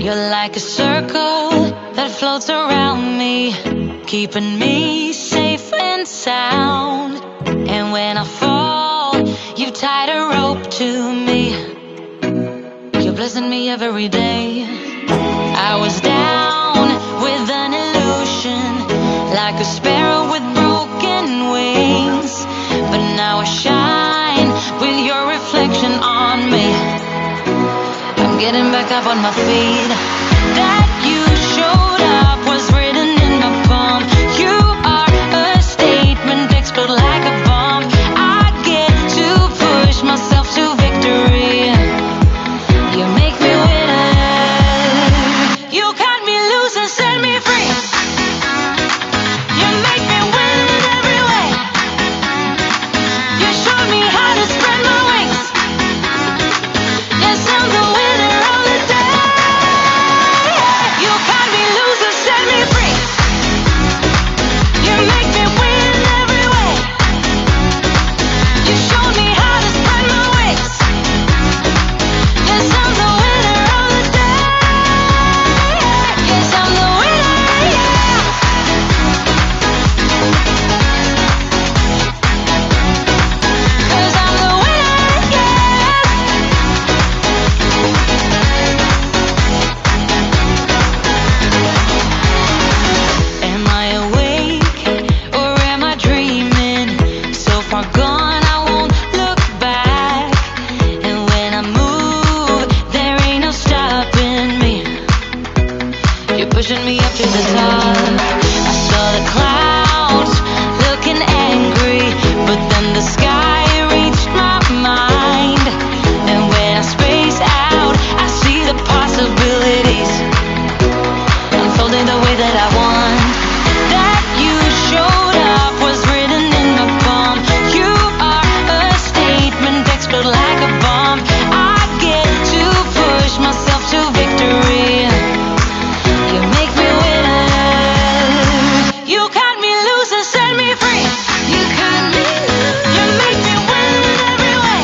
You're like a circle that floats around me, keeping me safe and sound. And when I fall, you tied a rope to me. You're blessing me every day. I was down with an illusion, like a sparrow with broken wings. But now I shine with your reflection on me. I'm getting back up on my feet. That you showed up was written in my palm. You are a statement, explode like a bomb. I get to push myself to victory. You make me winner. You cut me loose and set me free. You make me win in every way. You showed me how to spread my wings. Yes, I'm the winner of the day. You cut me loose and set me free. You make me win in every way. You showed me how to spread my wings. Yes, I'm the winner of the day. Yes, I'm the winner, yeah. 'Cause I'm the winner, yes. Am I awake or am I dreaming? So far gone, I won't look back. And when I move, there ain't no stopping me. You're pushing me up to the top. I saw the clouds looking angry, but then the sky reached my mind. And when I space out, I see the possibilities unfolding the way that I want. That you showed up was written in my palm. You are a statement, explode like a bomb. I get to push myself to victory. You make me winner. You cut me loose and set me free. You cut me loose. You make me win in every way.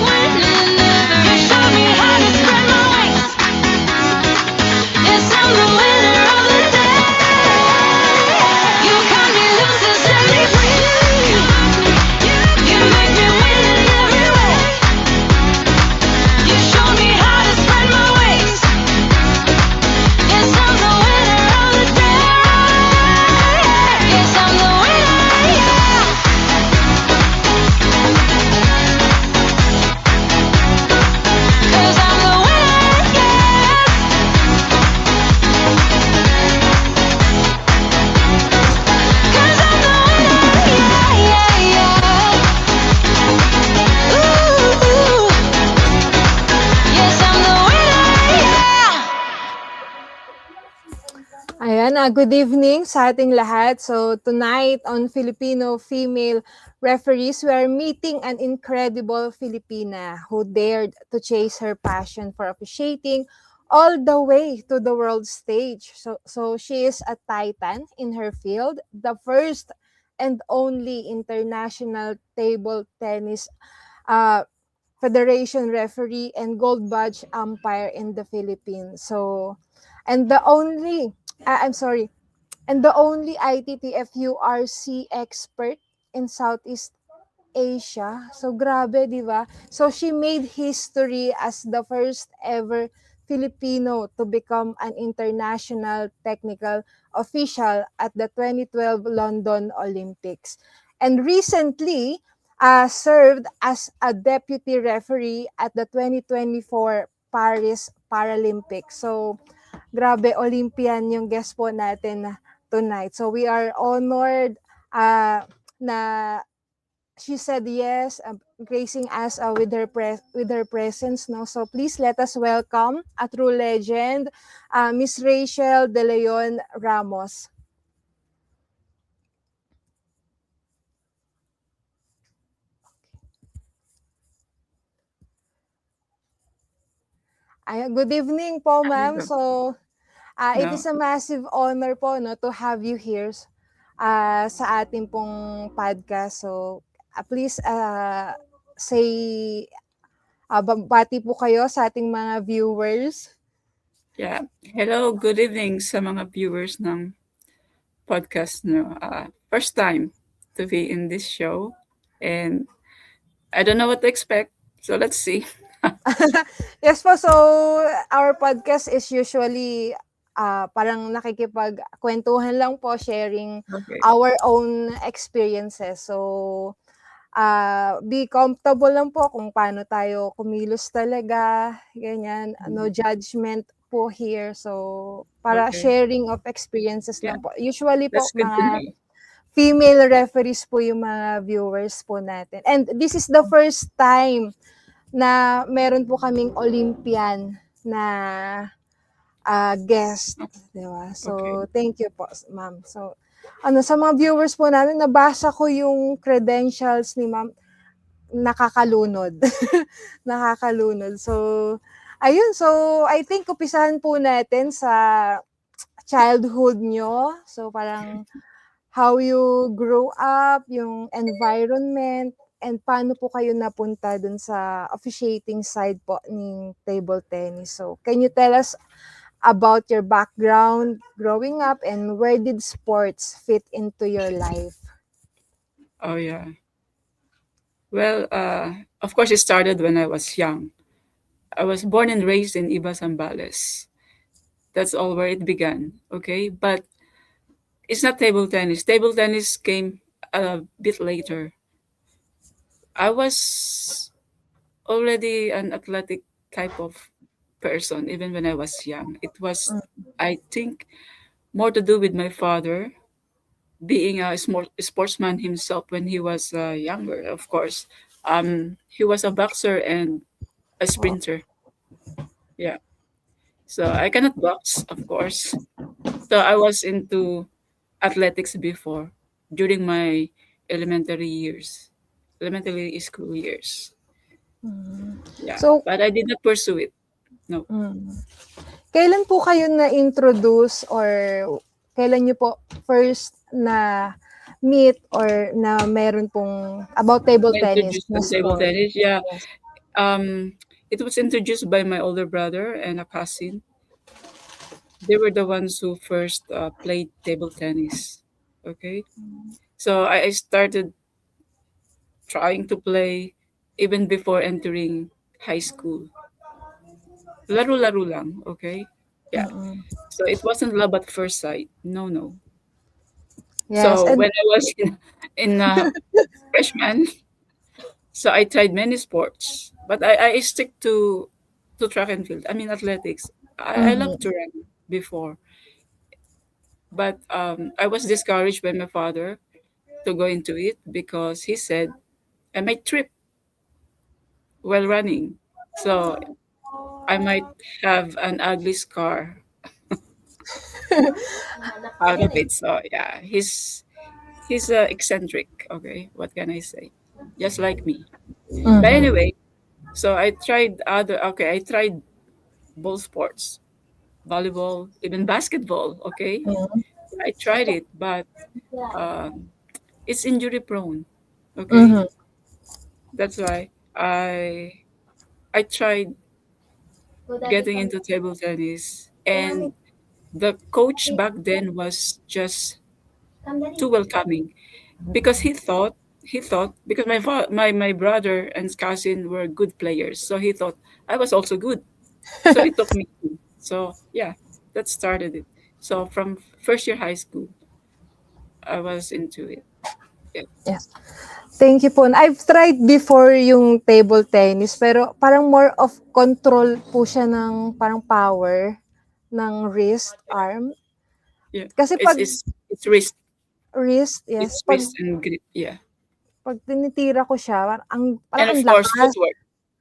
Win in every way. You showed me how to spread my wings. Yes, I'm the winner of the day. You cut me loose and set me free. You make me win in every way. You showed me how to spread my wings. Yes, I'm the winner of the day. Yes, I'm the winner, yeah. 'Cause I'm the winner, yes. 'Cause I'm the winner, yeah, yeah, yeah. Ooh, yes, I'm the winner, yeah. Ayan, good evening sa ating lahat. So tonight on Filipino Female Referees, we are meeting an incredible Filipina who dared to chase her passion for officiating all the way to the world stage. So she is a titan in her field, the first and only international table tennis uh, federation referee and gold badge umpire in the Philippines. So, and the only, I'm sorry, and the only ITTF-URC expert in Southeast Asia. So, grabe, di ba? So, she made history as the first ever Filipino to become an international technical official at the 2012 London Olympics. And recently, served as a deputy referee at the 2024 Paris Paralympics. So, grabe, Olympian yung guest po natin tonight. So, we are honored na she said yes, gracing us with her presence. No, so please let us welcome a true legend, Miss Rachel De Leon Ramos. Ay, good evening po, ma'am. So, it is a massive honor po no to have you here sa ating pong podcast. So, please say bati po kayo sa ating mga viewers. Yeah. Hello, good evening sa mga viewers ng podcast nyo. First time to be in this show and I don't know what to expect. So let's see. Yes po, so our podcast is usually parang nakikipagkwentuhan lang po, sharing Okay. our own experiences. So, be comfortable lang po kung paano tayo kumilos talaga, ganyan. No Mhm. judgment po here. So, para Okay. sharing of experiences Yeah, lang po. Usually po, that's good to mga know. female referees po yung mga viewers po natin. And this is the first time na meron po kaming Olympian na guest, Oh, 'di ba? okay. So, thank you po, ma'am. So, sa mga viewers po namin, nabasa ko yung credentials ni ma'am, nakakalunod. Nakakalunod. So, ayun. So, I think umpisahan po natin sa childhood nyo. So, parang how you grew up, yung environment, and paano po kayo napunta dun sa officiating side po ng table tennis. So, can you tell us about your background growing up and where did sports fit into your life? Oh yeah. Well, of course it started when I was young. I was born and raised in Iba Zambales. That's all where it began. Okay, but it's not table tennis. Table tennis came a bit later. I was already an athletic type of person even when I was young. It was, I think, more to do with my father being a sportsman himself when he was younger. Of course, he was a boxer and a Oh. sprinter. Yeah, so I cannot box, of course. So I was into athletics before during my elementary years, elementary school years. Mm. Yeah, So, but I did not pursue it. No. kailan po kayo na-introduce or kailan nyo po first na meet or na meron pong about table tennis Introduced na on table sport? tennis. Yeah. Yes. It was introduced by my older brother and a cousin. They were the ones who first played table tennis. Okay. So I started trying to play even before entering high school. Laro-laro lang. Okay. Yeah. Mm-mm. So it wasn't love at first sight. No, no. Yes, So and when I was in freshman, so I tried many sports, but I stick to track and field. I mean athletics. I love to run before, but I was discouraged by my father to go into it because he said I might trip while running, so I might have an ugly scar out of it. So yeah, he's eccentric. Okay, what can I say? Just like me. But Mhm. anyway, so I tried other. Okay, I tried both sports, volleyball, even basketball. Okay, I tried it, but um, it's injury prone. Okay, Mhm. that's why I tried getting into table tennis, and the coach back then was just too welcoming because he thought because my brother and cousin were good players, so he thought I was also good, so he took me in. So yeah, that started it. So from first year high school, I was into it. Yeah. Yes. Thank you po. I've tried before yung table tennis, pero parang more of control po siya ng parang power ng wrist, arm. Yeah, Kasi it's pag it's it's wrist, wrist, yes, it's pag wrist and grip. Yeah, pag tinitira ko siya, and parang of ang course lakas. footwork.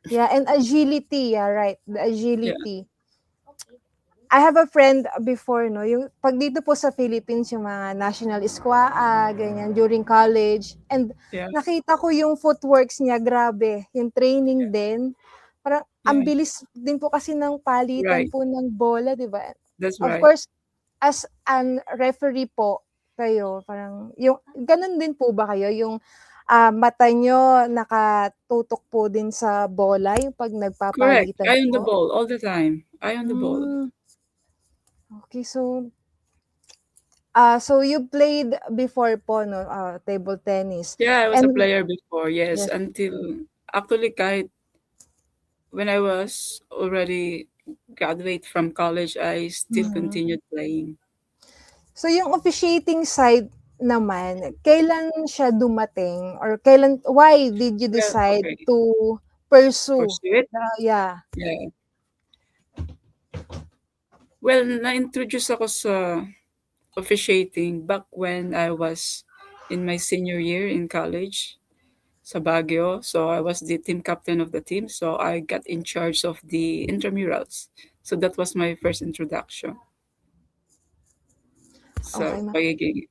Yeah, and agility, yeah, right. The Yeah, agility. I have a friend before, no, yung pag dito po sa Philippines, yung mga national eskwaa, ganyan, during college. And yeah, nakita ko yung footworks niya, grabe. Yung training din. Parang ang yeah. bilis din po kasi ng palitan Right, po ng bola, di ba? that's Of right. course, as an referee po kayo, parang, yung, ganun din po ba kayo? Yung mata nyo nakatutok po din sa bola, yung pag Correct. nagpapalitan Eye on the po? ball all the time. Eye on the ball. Hmm. Okay, so you played before po, no, table tennis. Yeah, I was a And player before, yes, yes. until actually kahit when I was already graduate from college, I still Mhm. continued playing. So yung officiating side naman, kailan siya dumating or why did you Well, decide okay, to pursue pursue it. yeah. Yeah. Well, na-introduce ako sa officiating back when I was in my senior year in college sa Baguio. So I was the team captain of the team. So I got in charge of the intramurals. So that was my first introduction sa Okay, pagiging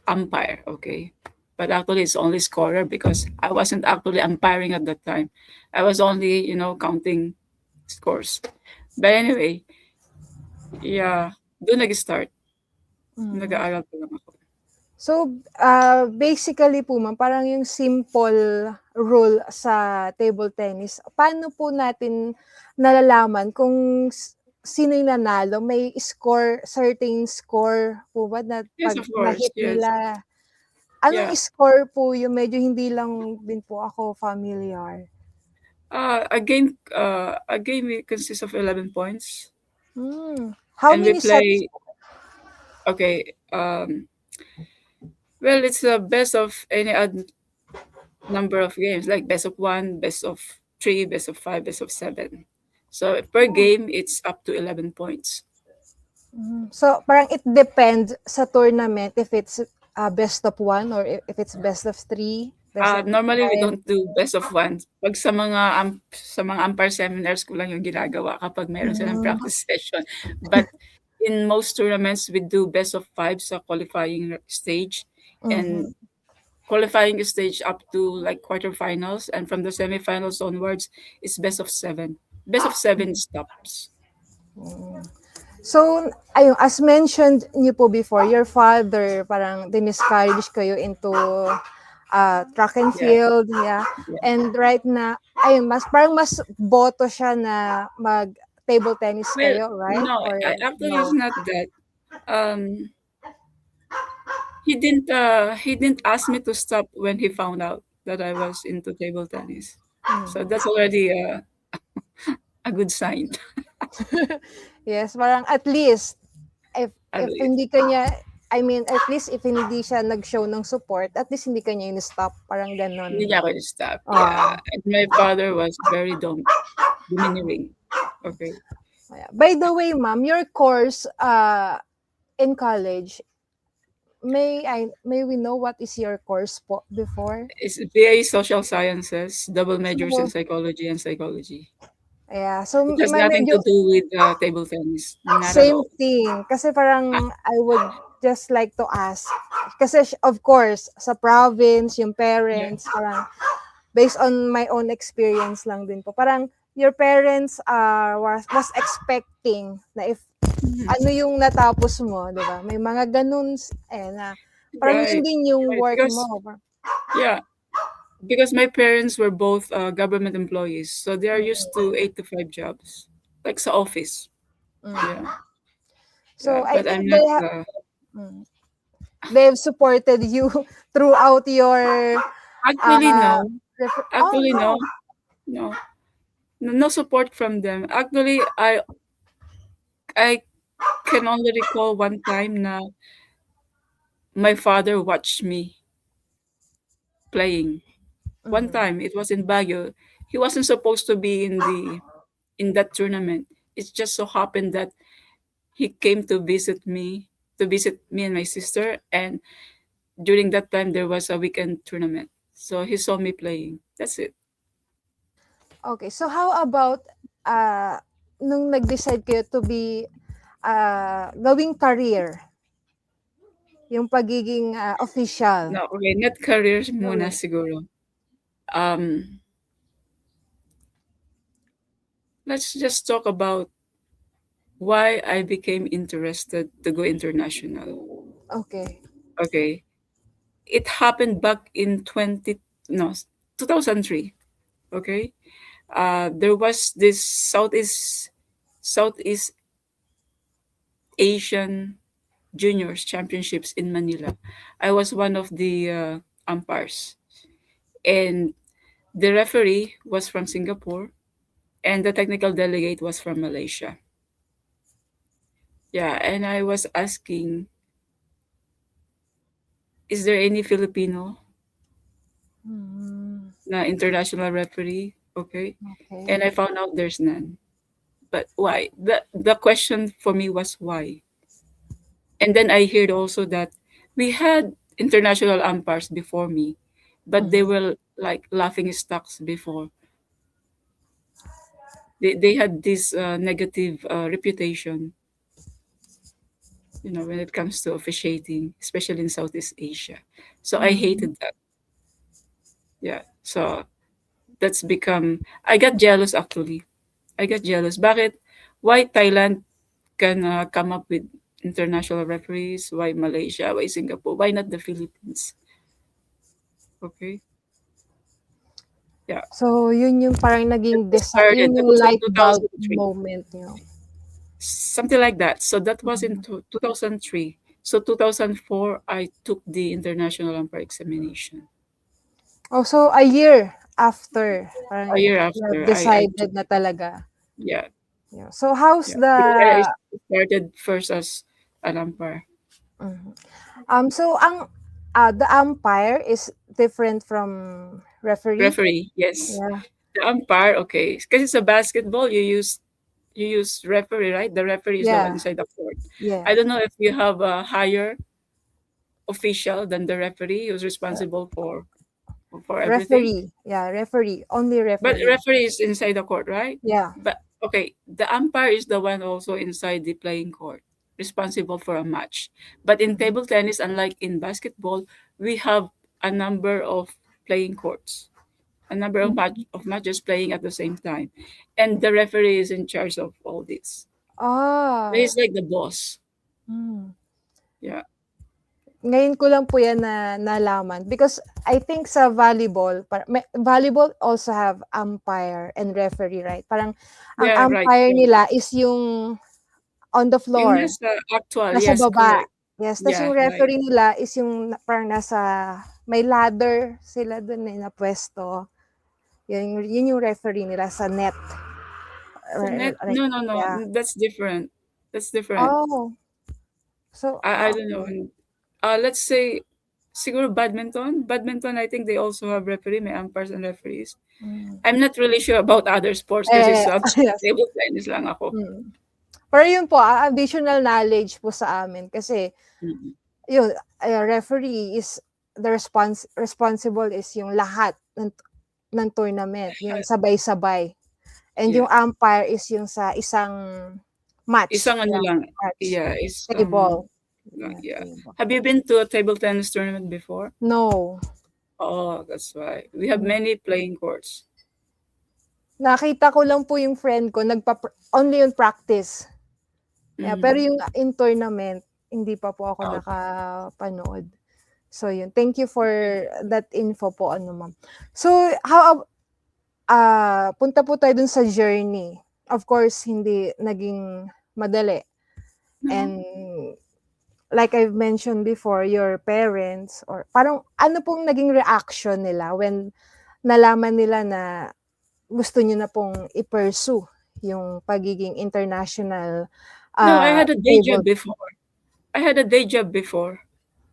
umpire. Okay. But actually, it's only scorer because I wasn't actually umpiring at that time. I was only, counting scores. But anyway, yeah, doon nag-start. mm. Nag-aaral pa lang ako. So, basically po ma'am, parang yung simple rule sa table tennis, paano po natin nalalaman kung sino yung nanalo? May certain score po ba na Yes, 'pag of course. na-hit Yes. nila? Anong Yeah. score po yung medyo hindi lang din po ako familiar? A game it consists of 11 points, How and we many sets play. po? Okay. Well, it's the best of any number of games, like best of one, best of three, best of five, best of seven. So per Oh, game, it's up to 11 points. So, parang it depends sa tournament if it's, best of 1 or if it's best of 3, best of Normally we 5? don't do best of one. Pag sa mga umpire seminars ko lang yung ginagawa kapag meron silang Hmm, practice session. But in most tournaments, we do best of five sa qualifying stage, mhm. and qualifying stage up to like quarterfinals, and from the semifinals onwards is best of seven. Best of seven stops. So, ayun, as mentioned niyo po before, your father parang diniscourage kayo into track and Yeah, field, yeah. yeah. And right na, ayun, mas boto siya na mag table tennis Well, kayo, right? no, Or actually it's no? not that. Um, he didn't ask me to stop when he found out that I was into table tennis. So that's already a good sign. Yes, parang at least At if least. hindi kanya I mean, at least if hindi siya nag-show ng support, at least hindi kanya in-stop, parang Hindi gano'n. niya ako stop. Yeah. Ah, And my father was very domineering. Okay. yeah. By the way, ma'am, your course in college, may we know what is your course po before? It's BA Social Sciences, double majors in So, psychology and psychology. yeah. So, It has may nothing to medyo do with table tennis. Not at same all. thing. Kasi parang I would just like to ask. Kasi of course, sa province, yung Yeah. parents, parang based on my own experience lang din po. Parang your parents was expecting na if Mhm. ano yung natapos mo, 'di ba? May mga ganun na parang yun Right. din yung Right. work Because mo. yeah, because my parents were both government employees, so they are used to 8 to 5 jobs, like sa office. Yeah. Yeah. So I But think I'm not. mm, they've supported you throughout your Actually uh no. oh Actually no. no. No. No support from them. Actually, I can only recall one time na my father watched me playing. One Mhm. time, it was in Baguio. He wasn't supposed to be in that tournament. It just so happened that he came to visit me and my sister, and during that time there was a weekend tournament. So he saw me playing. That's it. Okay, so how about nung nag-decide kayo to be gawing career, yung pagiging official? No, okay, not careers muna Gawin. siguro. Um, let's just talk about why I became interested to go international. Okay. Okay. It happened back in 2003. Okay. There was this Southeast Asian Juniors Championships in Manila. I was one of the umpires, and the referee was from Singapore, and the technical delegate was from Malaysia. Yeah, and I was asking, is there any Filipino Mm, na international referee? Okay, okay. and I found out there's none. But why? The question for me was why. And then I heard also that we had international umpires before me, but they Mhm. were like laughing stocks before. They had this negative reputation, when it comes to officiating, especially in Southeast Asia. So I Mhm. hated that. Yeah. So that's become, I got jealous actually. I got jealous. Bakit? Why Thailand can come up with international referees? Why Malaysia? Why Singapore? Why not the Philippines? Okay. Yeah. So, yun yung parang naging That started, yun that yung was in light bulb 2003. moment niyo. Something like that. So that was in Mhm. 2003. So 2004, I took the international umpire examination. Oh, so a year after, A parang year you have after, I took, decided na talaga. yeah, Yeah. So, how's yeah. the Because I started first as an umpire. Mhm. So the umpire is different from referee? Referee, yes. Yeah. The umpire, okay. Because it's a basketball, you use referee, right? The referee is the one Yeah. inside the court. Yeah. I don't know if you have a higher official than the referee who's responsible for everything. Referee. Yeah, referee. Only But referee. referee is inside the court, right? Yeah. But okay, the umpire is the one also inside the playing court, responsible for a match. But in Mhm. table tennis, unlike in basketball, we have a number of playing courts, a number of Mhm. matches playing at the same time, and the referee is in charge of all this. Ah. He's like the boss. Hmm. Yeah, Ngayon ko lang po yan na nalaman because I think sa volleyball, volleyball also have umpire and referee, right? Parang ang yeah, right. umpire Yeah. nila is yung on the Yung floor, nasa actual, nasa yes, baba. correct. Yes, tas Yeah, yung right. referee nila is yung parang nasa may ladder sila dun na pwesto. Yun yung referee nila sa net. So net, Like, no, no, no, yeah. that's different. That's different. Oh, so, I don't know. okay. And, let's say, siguro badminton. Badminton, I think they also have referee, may umpires and referees. Mm. I'm not really sure about other sports kasi Eh, sa yes. table tennis lang ako. Mm. Pero yun po, additional knowledge po sa amin kasi Mm. yun, referee is the responsible is yung lahat ng tournament, yung sabay-sabay. And Yeah. yung umpire is yung sa isang match. Isang ano Yeah, lang. match. Yeah, Table. yeah. Table. Have you been to a table tennis tournament before? No. Oh, that's why. We have Mm. many playing courts. Nakita ko lang po yung friend ko, only on practice. Yeah, pero Mm. yung in tournament, hindi pa po ako Okay. nakapanood. So yun, thank you for that info po, ma'am. So, punta po tayo dun sa journey. Of course, hindi naging madali. No. And like I've mentioned before, your parents, or parang ano pong naging reaction nila when nalaman nila na gusto niyo na pong i-pursue yung pagiging international No, I had a day job table. before. I had a day job before.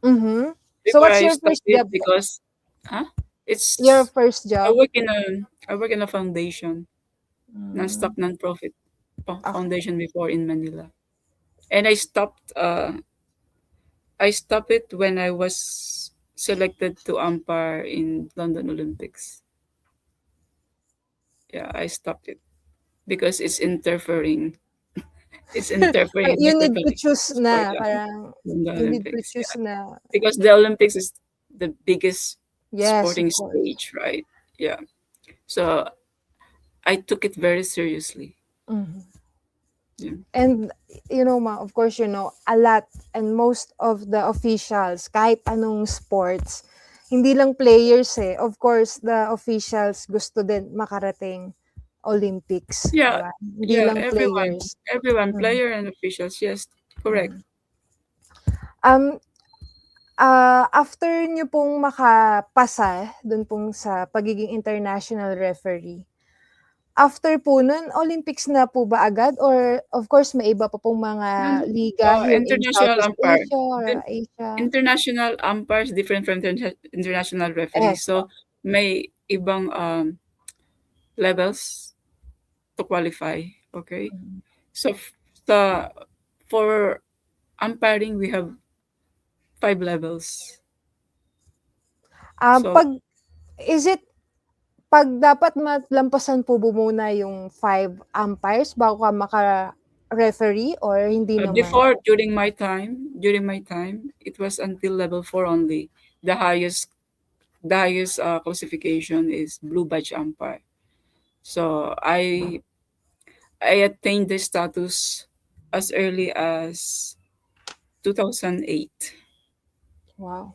Mhm. So Before what's I your stopped first it job po? because, it's Your first I job? work in a foundation, non-stock Mm, non-profit okay. foundation before in Manila, and I stopped it when I was selected to umpire in London Olympics. Yeah, I stopped it because it's interfering. It's interfering in the You need to preparation choose for na, the parang London you need to Olympics. choose Yeah, na, because the Olympics is the biggest yes, of sporting course. stage, right? Yeah. So I took it very seriously. Mhm. Yeah. And, of course, a lot and most of the officials, kahit anong sports, hindi lang players eh. Of course, the officials gusto din makarating Olympics, Yeah, diba? Hindi yeah, lang everyone, players. everyone, Mhm. player and officials, yes. Correct. Um, After niyo pong makapasa dun pong sa pagiging international referee, after po nun, Olympics na po ba agad or of course may iba pa pong mga No, no. liga here in International Southeast umpire. Asia or The Asia? international umpire is different from international referees. Yes po. So, may ibang levels to qualify. Okay? Mhm. So, the for umpiring, we have 5 levels. So, Pag is it pag dapat malampasan po muna yung 5 umpires bago ka maka-referee or hindi naman? during my time, it was until level 4 only. The highest classification is blue badge umpire. So, I attained this status as early as 2008. Wow.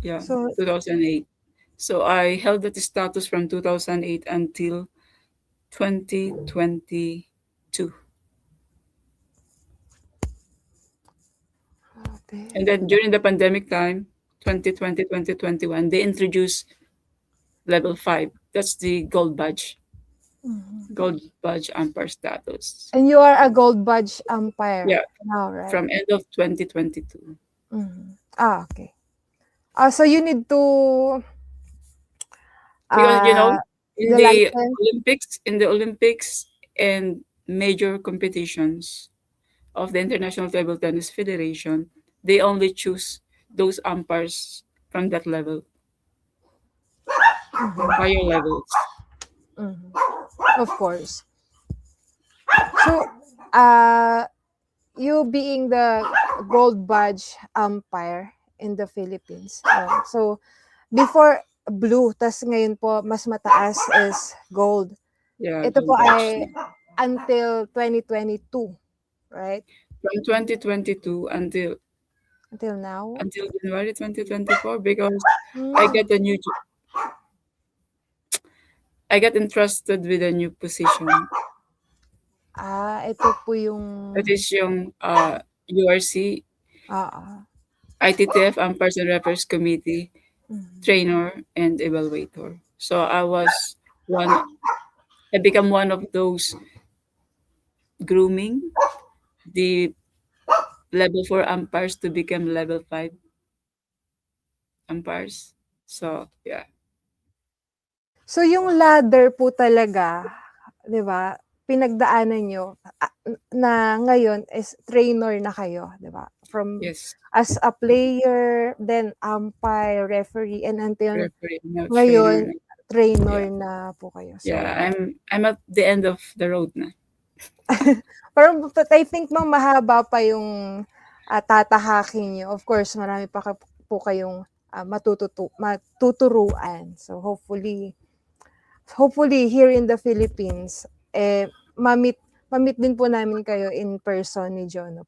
Yeah, So 2008. So I held that status from 2008 until 2022. And then during the pandemic time, 2020, 2021, they introduced level 5. That's the gold badge umpire status. and you are a gold badge umpire Yeah, now, right? from end of 2022. Okay. So you need to Because in the the license. Olympics and major competitions of the International Table Tennis Federation, they only choose those umpires from that level, higher levels. Of course. So you being the gold badge umpire in the Philippines. So before blue, tas ngayon po mas mataas is gold. Yeah, Ito po gold badge. ay until 2022, right? From 2022 Until now. until January 2024, because I got a new I got entrusted with a new position. Ito po yung That is yung URC, ah ITTF, Umpires and Referees Committee, trainer, and evaluator. So I become one of those grooming the level 4 umpires to become level 5 umpires. So, yeah. So yung ladder po talaga, 'di ba? Pinagdaanan nyo na ngayon is trainer na kayo, 'di ba? From Yes. as a player, then umpire, referee, and until Referee, no, ngayon trainer trainer na. na po kayo. So, Yeah, I'm at the end of the road na. pero but I think mahaba pa yung tatahakin nyo. Of course, marami pa po kayong matuturuan. So hopefully here in the Philippines, mamit din po namin kayo in person ni John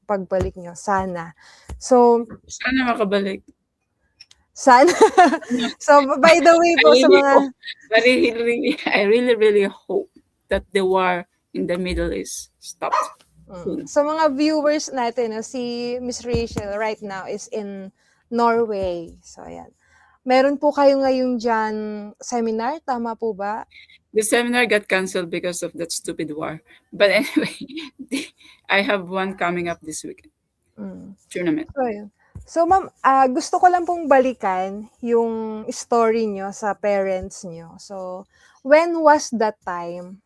pagbalik nyo. Sana. So, sana makabalik. Sana. So, by the way po sa mga... I really hope that the war in the Middle East stopped. So, mga viewers natin, si Miss Rachel right now is in Norway. So, ayan. Meron po kayo ngayon dyan seminar, tama po ba? The seminar got canceled because of that stupid war. But anyway, I have one coming up this weekend. Tournament. So, ma'am, gusto ko lang pong balikan yung story nyo sa parents nyo. So, when was that time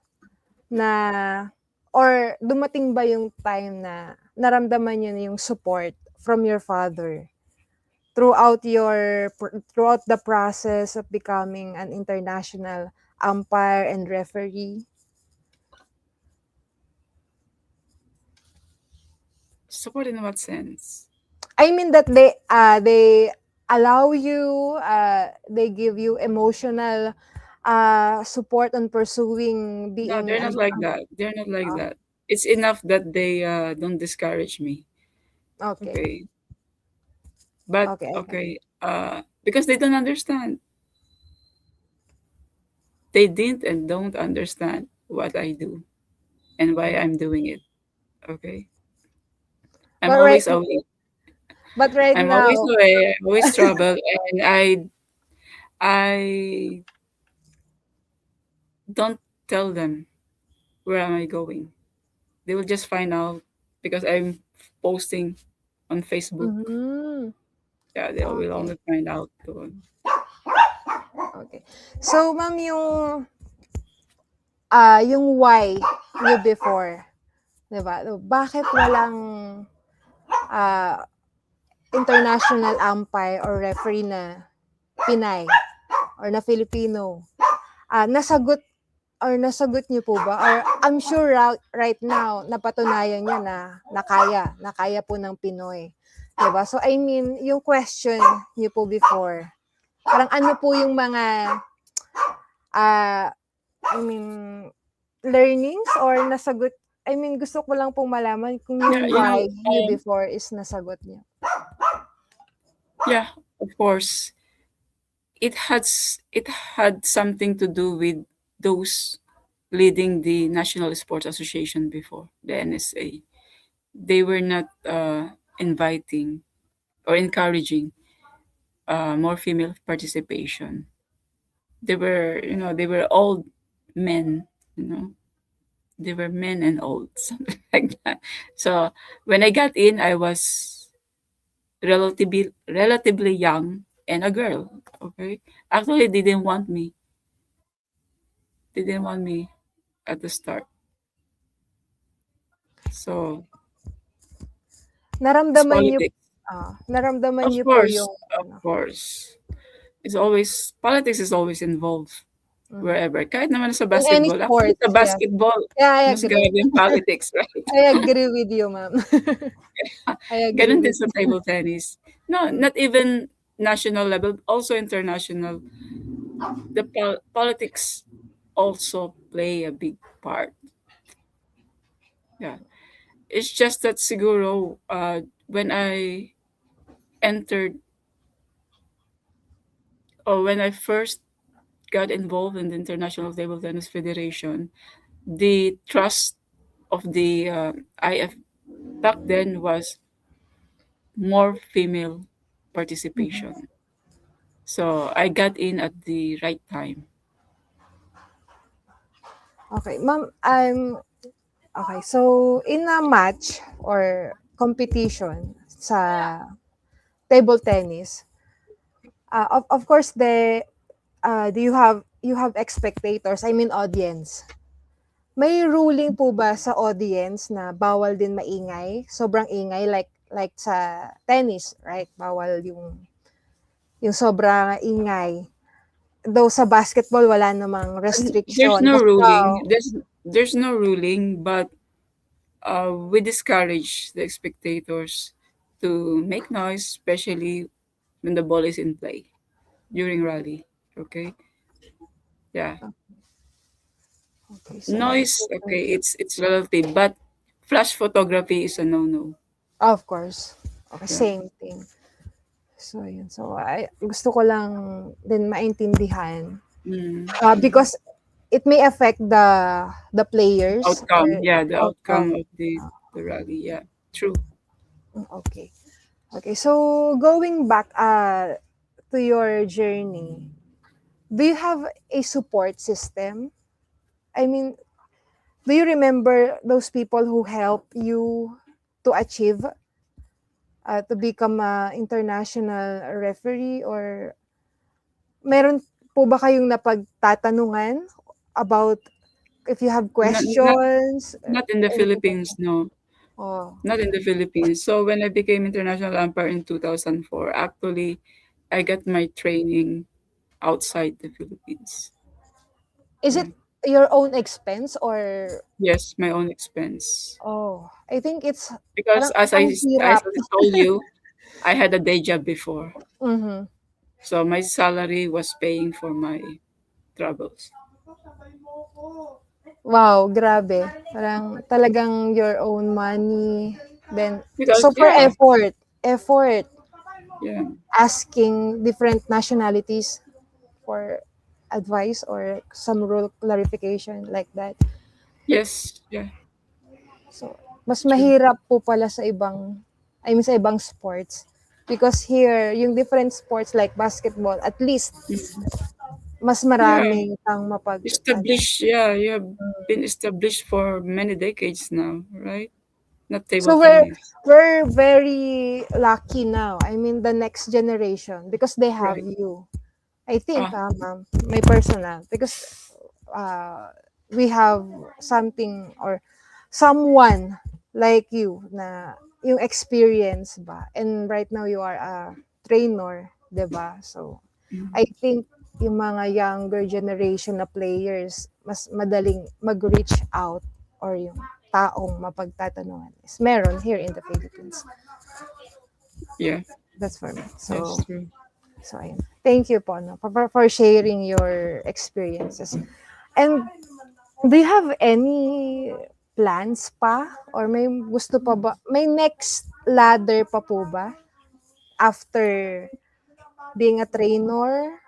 na, or dumating ba yung time na naramdaman nyo na yung support from your father throughout the process of becoming an international umpire and referee? Support in what sense? I mean that they allow you, they give you emotional support on pursuing being. No, they're not like that. They're not like that. It's enough that they don't discourage me. Okay. But okay. Because they don't understand. They didn't and don't understand what I do and why I'm doing it. Okay. I'm But right always away. but right I'm always now, away. I always travel, and I don't tell them where am I going. They will just find out because I'm posting on Facebook. mhm, Yeah, they will okay, only find out doon. okay. So, ma'am, yung why niyo before, 'di ba? Bakit walang ah, international umpire or referee na Pinay or na Filipino? Nasagot nasagot niyo po ba? Or I'm sure right now napatunayan niya na kaya po ng Pinoy. 'Di ba? So I mean, yung question niyo po before, parang ano po yung mga ah I mean learnings or nasagot, I mean gusto ko lang pong malaman kung Yeah, yung why niyo before is nasagot niyo. yeah, of course. It had something to do with those leading the National Sports Association before, the NSA. They were not inviting or encouraging more female participation. They were old men, you know, they were men and old, something like that. So when I got in, I was relatively young and a girl. Okay, actually, they didn't want me. They didn't want me at the start. So it's Naramdaman niyo politics, naramdaman of niyo po course, yung of course. It's always politics is always involved mhm. wherever. Kahit naman sa In any basketball. Actually, sports, sa yeah. basketball, Yeah, I mas agree. grabe yung politics, right? I agree with you, ma'am. I agree Ganun din with sa you. table tennis. No, Mm. not even national level, also international. The politics also play a big part. Yeah. It's just that siguro, when I entered or when I first got involved in the International Table Tennis Federation, the trust of the IF back then was more female Mhm. participation. So I got in at the right time. Okay, ma'am, okay. So in a match or competition sa table tennis, of course do you have spectators, I mean audience. May ruling po ba sa audience na bawal din maingay, sobrang ingay like sa tennis, right? Bawal yung sobrang ingay. Though sa basketball wala namang There's restriction. no Basta ruling. There's no ruling, but we discourage the spectators to make noise, especially when the ball is in play during rally. Okay, yeah, okay, so noise. Okay, it's relative, but flash photography is a no-no. of course. Okay, Yeah. same thing. So yun. So gusto ko lang din maintindihan Mm. because it may affect the players or Outcome. Yeah, the outcome outcome. of the rally. Yeah, true. Okay. Okay. So going back to your journey, do you have a support system? I mean, do you remember those people who help you to achieve to become a international referee, or meron po ba kayong napagtatanungan about if you have Not, not questions? not in the Anything like Philippines. that? No, Oh, not in the Philippines. So when I became international umpire in 2004, actually, I got my training outside the Philippines. is Yeah. it your own expense or Yes, my own expense. oh, I think it's Because parang ang as hirap. I told you, I had a day job before. Mhm. So my salary was paying for my travels. Wow, grabe. Parang talagang your own money. Then, Because super yeah, effort yeah. asking different nationalities for advice or some rule clarification like that. Yes, yeah, So, mas true. mahirap po pala sa ibang. I mean sa ibang sports. Because here, yung different sports like basketball, at least Mhm. mas Yeah, marami kang ano. established. Yeah, you have been established for many decades now, right? Not table So we're tennis, we're very lucky now. I mean the next generation because they have right? you. I think Ah, ma'am, my personal because uh, we have something or someone like you na yung experience ba, and right now you are a trainer, 'di ba? So mm, I think yung mga younger generation na players mas madaling mag-reach out or yung taong mapagtatanungan is meron here in the Philippines. yeah, That's for me. that's true. So ayun. Thank you po no, for sharing your experiences. And do you have any plans pa or may gusto pa ba, may next ladder pa po ba after being a trainer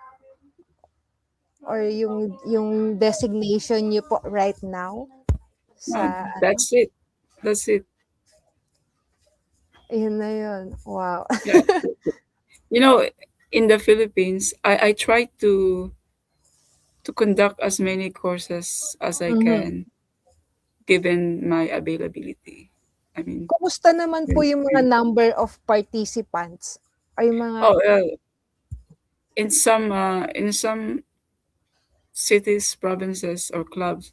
or yung designation niyo po right now No, sa ano? that's it. That's it. Ayun na yun. Wow. Yeah, you know, in the Philippines, I try to conduct as many courses as I Mhm. can given my availability. I mean, Kumusta naman po yung mga number of participants? Or yung mga oh, in some cities, provinces, or clubs,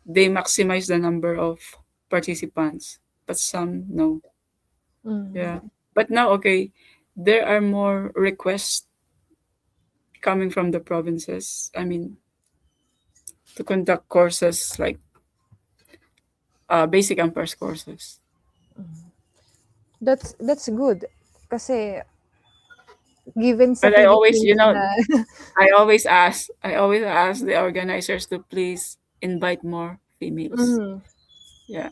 they maximize the number of participants, but some no. mm, Yeah, but now okay, there are more requests coming from the provinces. I mean, to conduct courses like basic umpires courses. that's good kasi given sa But I always, Pilipinas na I always ask the organizers to please invite more females. mhm, Yeah,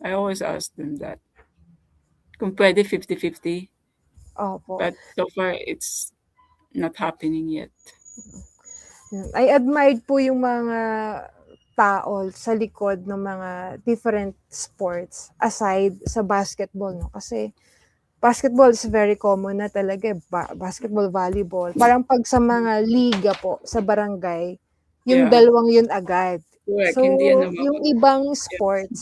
I always ask them that. Kung pwede 50-50, opo. but so far it's not happening yet. I admired po yung mga tao sa likod ng mga different sports aside sa basketball, no? Kasi basketball is very common na talaga, basketball, volleyball. Parang 'pag sa mga liga po sa barangay, yung Yeah, dalawang yun agad. correct. So, Hindi yan yung nawawala. ibang Yeah, sports,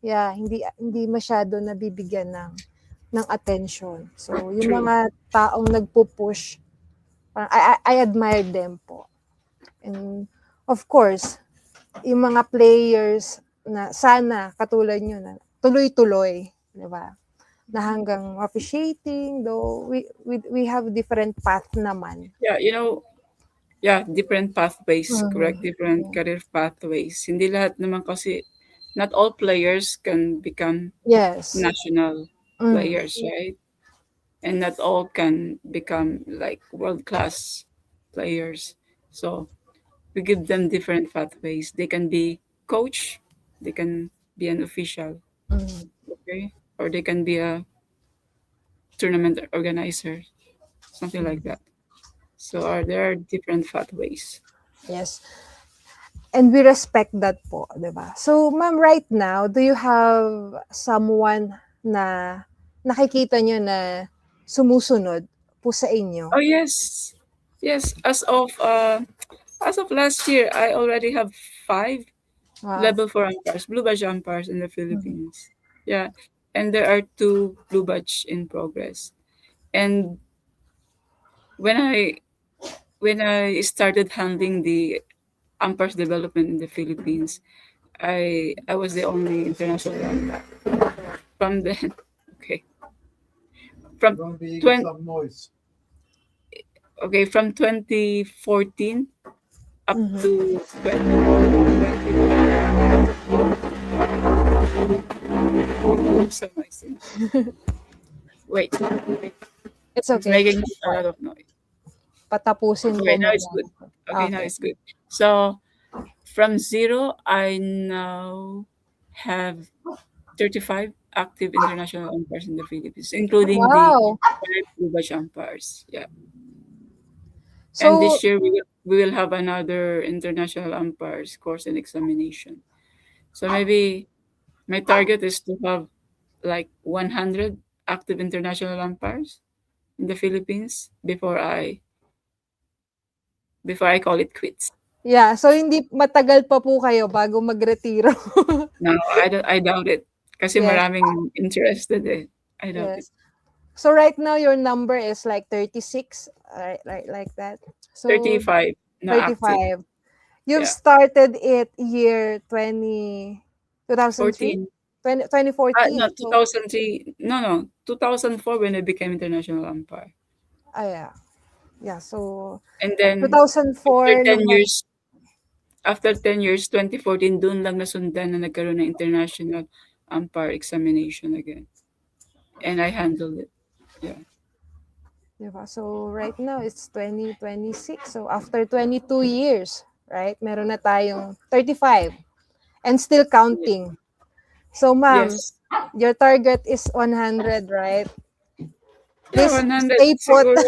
yeah, hindi masyado nabibigyan ng attention. So, yung true. mga taong nagpu-push, parang I admire them po. And of course, yung mga players na sana katulad nyo na tuloy-tuloy, 'di ba? Na hanggang officiating, though we have different path naman. Yeah, yeah, different pathways, correct? Mm. Different career pathways. Hindi lahat naman kasi, not all players can become Yes. national Mm. players, right? And not all can become like world-class players. So we give them different pathways. They can be coach, they can be an official, Mm. okay? Or they can be a tournament organizer, something like that. So there are different pathways. Yes. And we respect that po, 'di ba? So, ma'am, right now, do you have someone na nakikita nyo na sumusunod po sa inyo? Oh yes, yes. As of last year, I already have 5 Wow. level 4 umpires, blue badge umpires in the Mm. Philippines. Yeah, and there are 2 blue badge in progress. And when I when I started handling the umpires development in the Philippines, I was the only international umpire. From then, okay, from Don't be 20, some noise. okay, from 2014 up Mhm. to 2020. So noisy. Wait, It's it's okay. making a lot of noise. Patapusin ko Okay, now muna. it's good. Okay, now Okay. it's good. So from 0, I now have 35 active international umpires in the Philippines, including the Wow. 5 blue badge umpires. Yeah. And So, this year we will have another international umpires course and examination. So maybe my target is to have like 100 active international umpires in the Philippines before I call it quits. Yeah, so hindi matagal pa po kayo bago magretiro. No, I doubt it. Kasi Yes, maraming interested eh. I doubt it. yes. So right now your number is like 36, right, like that. So 35 na active. 35. You've Yeah. started it year 2003, 14. 2014. No, So 2003. No. 2004 when I became international umpire. yeah. Yeah, so And then after 2004 10 naman. years, after 10 years, 2014, doon lang nasundan na nagkaroon ng international umpire examination again. And I handled it. Yeah. Diba? So right now it's 2026. So after 22 years, right? Meron na tayong 35 and still Ye- counting. So ma'am, Yes. your target is 100, right? Yeah, Please 100 stay put. siguro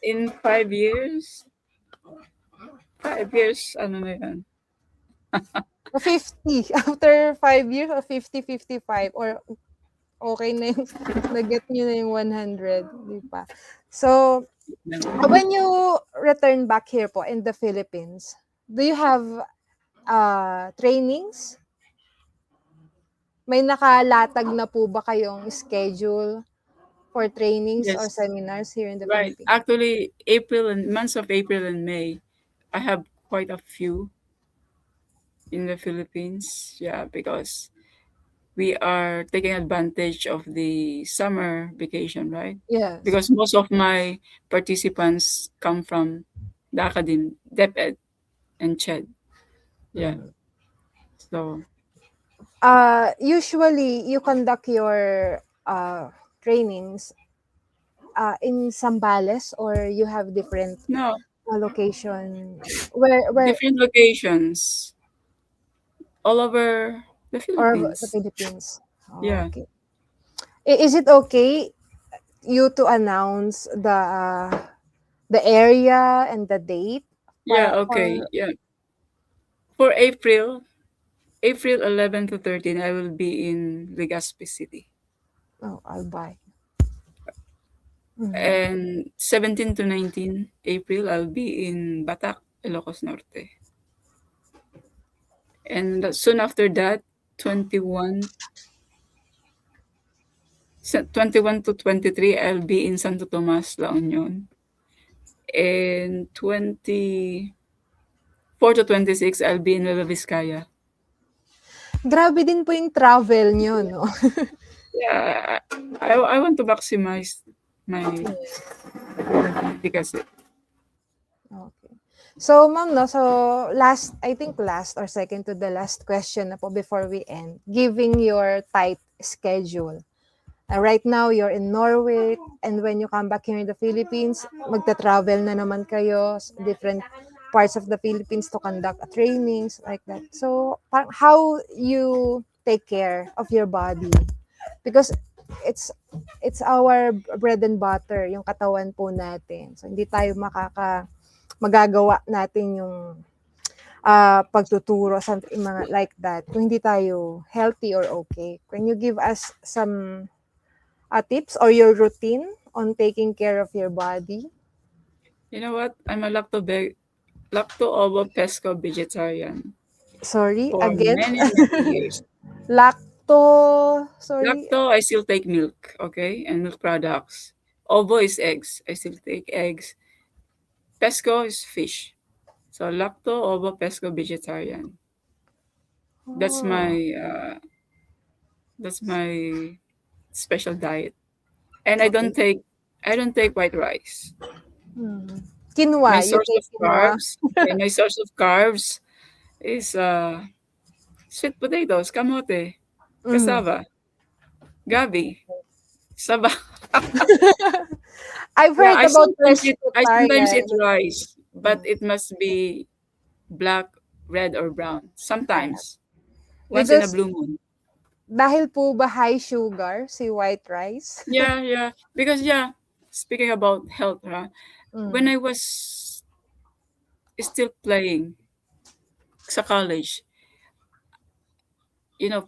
in 5 years. 5 years, ano na yan? 50 after 5 years or 50, 55 or okay na yung na-get nyo na yung 100, di ba? So, when you return back here po in the Philippines, do you have trainings? May nakalatag na po ba kayong schedule for trainings or Yes, seminars here in the right. Philippines? Actually, months of April and May, I have quite a few in the Philippines. Yeah, because we are taking advantage of the summer vacation, right? Yes. Because most of my participants come from the academy, DepEd and CHED. Yeah. So Usually, you conduct your trainings in Zambales or you have different no, location where different locations all over the or the Philippines. Philippines. Yeah. Okay. Is it okay you to announce the area and the date Yeah, okay. for Yeah. For April 11 to 13, I will be in Legazpi City. I'll buy. Mhm. And 17 to 19 April, I'll be in Batak, Ilocos Norte. And soon after that, 21, 21 to 23, I'll be in Santo Tomas, La Union. And 24 to 26, I'll be in Nueva Vizcaya. Grabe din po yung travel nyo, no? Yeah, I want to maximize my activity kasi. Okay. So, ma'am, no, so I think last or second to the last question na po before we end, giving your tight schedule. Right now, you're in Norway, and when you come back here in the Philippines, magta-travel na naman kayo sa different parts of the Philippines to conduct trainings like that. So, how you take care of your body? Because it's our bread and butter, yung katawan po natin. So, hindi tayo magagawa natin yung pagtuturo, something mga like that, kung hindi tayo healthy or okay. Can you give us some tips or your routine on taking care of your body? You know what? I'm a lacto-ovo pesco vegetarian Sorry, for again. many years. Sorry. Lacto, I still take milk, okay, and milk products. Ovo is eggs. I still take eggs. Pesco is fish. So lacto, ovo, pesco, vegetarian. That's my Oh, that's my special diet. And okay. I don't take white rice. My Quinoa, you source of take quinoa? carbs, okay, my source of carbs is sweet potatoes, kamote, Mm. cassava, gabi, saba. I've Yeah, heard about I sometimes eat pescatarian. rice, but it must be black, red, or brown. Sometimes, once in a Because blue moon. dahil po ba high sugar si white rice? Yeah. Because yeah, speaking about health, huh? When Mm. I was still playing sa college,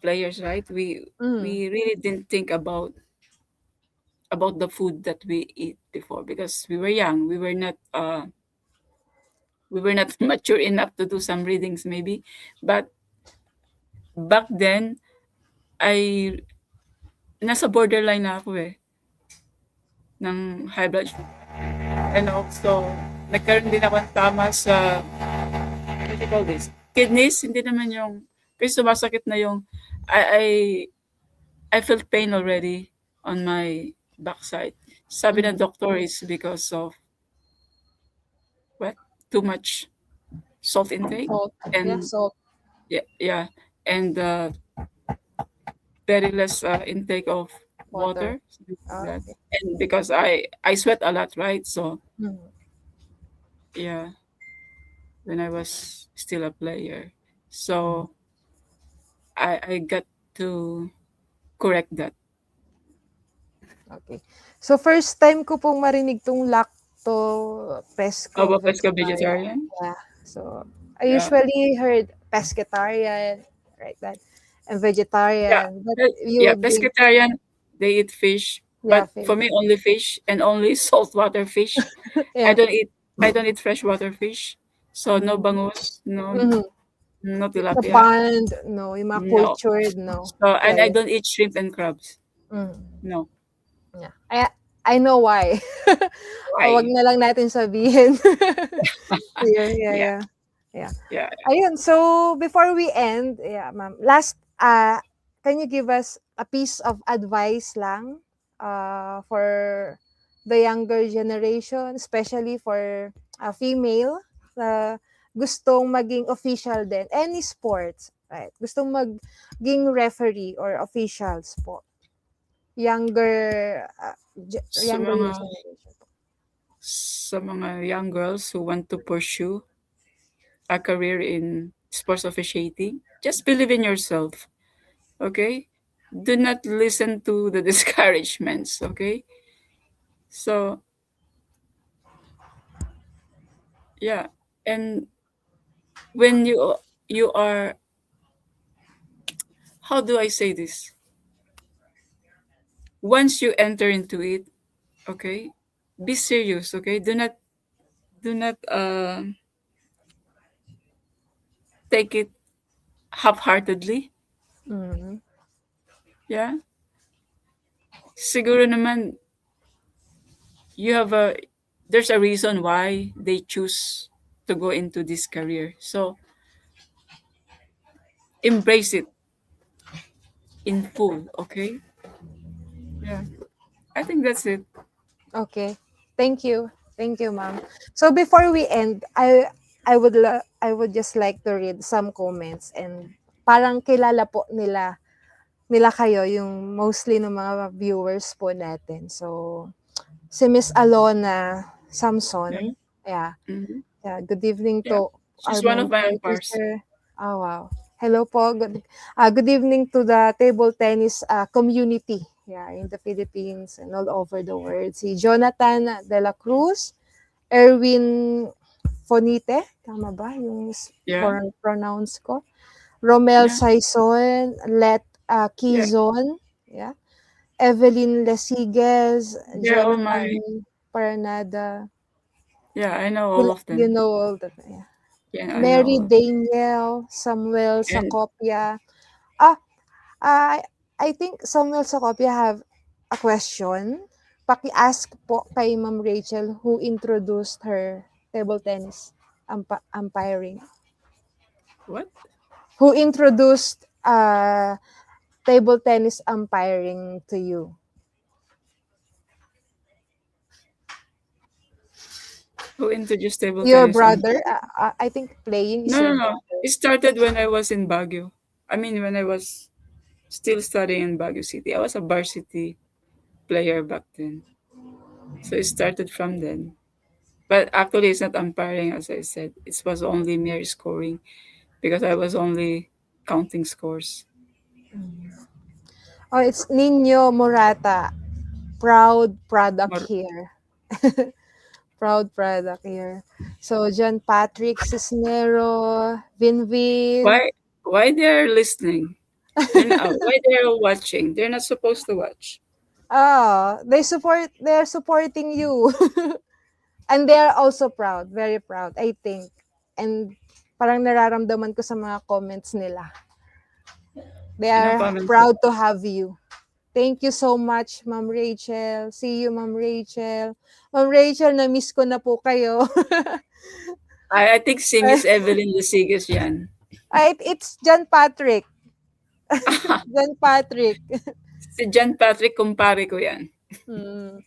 players, right? We Mm. we really didn't think about about the food that we eat before because we were young. We were not mature enough to do some readings maybe. But back then, I nasa borderline na ako eh ng high blood sugar. And also, nagkaroon din ako ng tama sa, what do you call this? Kidneys, hindi naman yung, kasi sumasakit na yung, I, I, I felt pain already on my backside. Sabi ng doctor is because of, what? Too much salt intake. Salt. Yeah, And, salt. yeah. And very less intake of Water. water. Something like that. Okay. And because I sweat a lot, right? So, Mhm. yeah, when I was still a player. So I got to correct that. Okay. So first time ko pong marinig tong lacto How pesco about pesco vegetarian. vegetarian? Yeah. So I Yeah. usually heard pescatarian, right? That and Yeah. vegetarian. But Yeah, you drink, pescatarian, they eat fish. yeah, But for fish. me only fish and only saltwater fish. I Yeah. don't eat I don't eat freshwater fish. So no bangus, Mhm. no Sa tilapia. pond, no. Yung mga No. cultured, no. So Yeah, and I yeah. don't eat shrimp and crabs. Mm. No. Yeah. I know why. Wag Why? na lang natin sabihin. Yeah, yeah, Yeah. yeah. Yeah. Yeah. Ayun, so before we end, yeah, ma'am, last, can you give us a piece of advice lang for the younger generation, especially for a female na gustong maging official din, any sports, right? Gustong maging referee or officials po. Younger, Sa younger mga generation po. sa mga young girls who want to pursue a career in sports officiating, just believe in yourself, okay? Do not listen to the discouragements, okay? So, yeah. And when you are, how do I say this? Once you enter into it, okay? Be serious, okay? Do not take it half-heartedly. Mhm. Yeah. Siguro naman there's a reason why they choose to go into this career. So embrace it in full, okay? Yeah. I think that's it. Okay. Thank you. Thank you, ma'am. So before we end, I would just like to read some comments, and parang kilala po nila kayo, yung mostly ng mga viewers po natin. So si Miss Alona Yeah. Samson, yeah. Mhm. Yeah, good evening Yeah. to our She's one of main my umpires. producer. Oh, wow. Hello po. Good evening to the table tennis community, yeah, in the Philippines and all over the world. Si Jonathan De La Cruz, Erwin Fonite, tama ba yung Yeah. pronounce ko? Romel Yeah. Saison, Let Yeah. Quizon, yeah. Evelyn Lesigues, They're all my Jonathan Paranada. yeah, I know all of You them. know all the, yeah. Yeah, I know Mary all of them. Daniel, Samuel And Sacopia. Ah, I I think Samuel Sacopia have a question. Paki-ask po kay Ma'am Rachel who introduced her table tennis umpiring. what? Who introduced table tennis umpiring to you? Who introduced table Your tennis brother? umpiring? I think playing is No, your no, no. brother. It started when I was in Baguio. I mean, when I was still studying in Baguio City. I was a varsity player back then. So it started from then. But actually, it's not umpiring, as I said. It was only mere scoring because I was only counting scores. Oh, it's Nino Morata. Proud product Mor- here. Proud product here. So, John Patrick Cisnero, Vinvid. why they're listening? Why they're watching? They're not supposed to watch. They're supporting you. And they are also proud, very proud, I think. And parang nararamdaman ko sa mga comments nila. They Anong are comments? proud to have you. Thank you so much, Ma'am Rachel. See you, Ma'am Rachel. Ma'am Rachel, na-miss ko na po kayo. I think si Miss Evelyn Lusigas yan. It's John Patrick. John Patrick. Si John Patrick, kumpare ko yan. Hmm.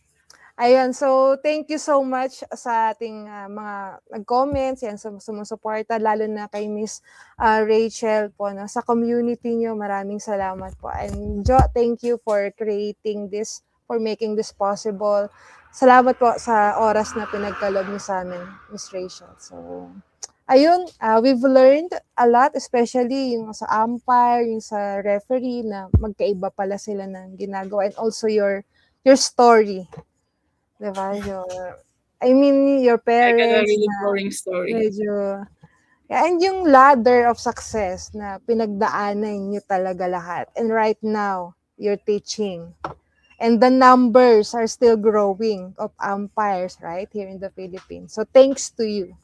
Ayun, so thank you so much sa ating mga nag-comments, yan, sumusuporta, lalo na kay Miss Rachel po, no? Sa community nyo, maraming salamat po. And Jo, thank you for creating this, for making this possible. Salamat po sa oras na pinagkaloob niyo sa amin, Miss Rachel. So, ayun, we've learned a lot, especially yung sa umpire, yung sa referee, na magkaiba pala sila ng ginagawa, and also your story. Diba? Your I got a parents really na boring story. medyo, and yung ladder of success na pinagdaanan nyo talaga lahat. And right now, you're teaching. And the numbers are still growing of umpires, right, here in the Philippines. So thanks to you.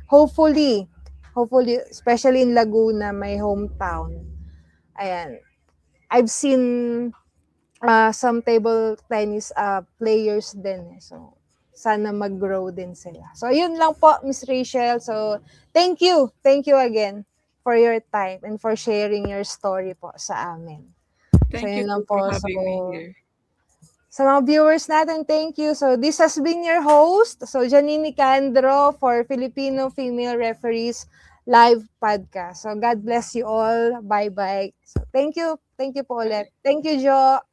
Hopefully, especially in Laguna, my hometown, ayan, I've seen some table tennis players din. So, sana mag-grow din sila. So, yun lang po, Miss Rachel. So, thank you. Thank you again for your time and for sharing your story po sa amin. Thank yun you lang too for po. having me here. Sa mga viewers natin, thank you. So, this has been your host, so Janine Nicandro, for Filipino Female Referees Live Podcast. So, God bless you all. Bye-bye. So, thank you. Thank you po ulit. Thank you, Jo.